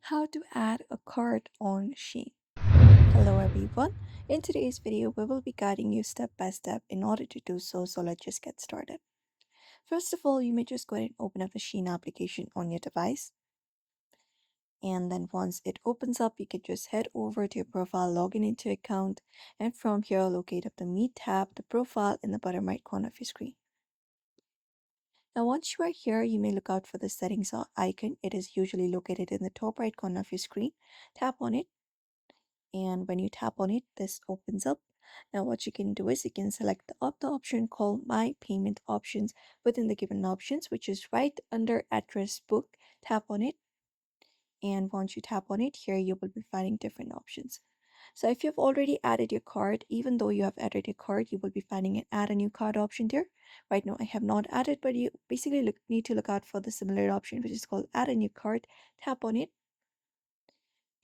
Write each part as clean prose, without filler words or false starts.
How to add a card on Shein. Hello everyone. In today's video, we will be guiding you step by step in order to do so. So let's just get started. First of all, you may just go ahead and open up the Shein application on your device. And then once it opens up, you can just head over to your profile, log in into your account, and from here locate up the Me tab, the profile in the bottom right corner of your screen. Now, once you are here, you may look out for the settings icon. It is usually located in the top right corner of your screen. Tap on it, and when you tap on it, this opens up. Now what you can do is you can select the option called My Payment Options within the given options, which is right under Address Book. Tap on it, and once you tap on it, here you will be finding different options. So if you've already added your card, even though you have added your card, you will be finding an add a new card option there. Right now I have not added, but you basically need to look out for the similar option, which is called add a new card. Tap on it,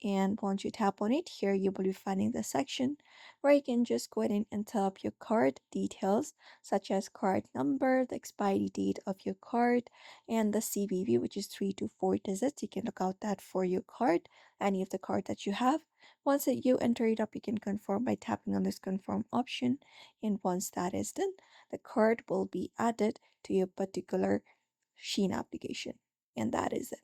and once you tap on it, here you will be finding the section where you can just go ahead and enter up your card details, such as card number, the expiry date of your card, and the CVV, which is 3 to 4 digits. You can look out that for your card, any of the card that you have. Once that you enter it up, you can confirm by tapping on this confirm option, and once that is done, the card will be added to your particular Shein application, and that is it.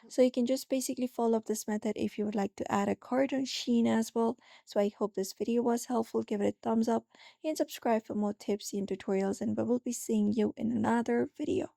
So you can just basically follow up this method if you would like to add a card on Shein as well. So I hope this video was helpful. Give it a thumbs up and subscribe for more tips and tutorials, and we will be seeing you in another video.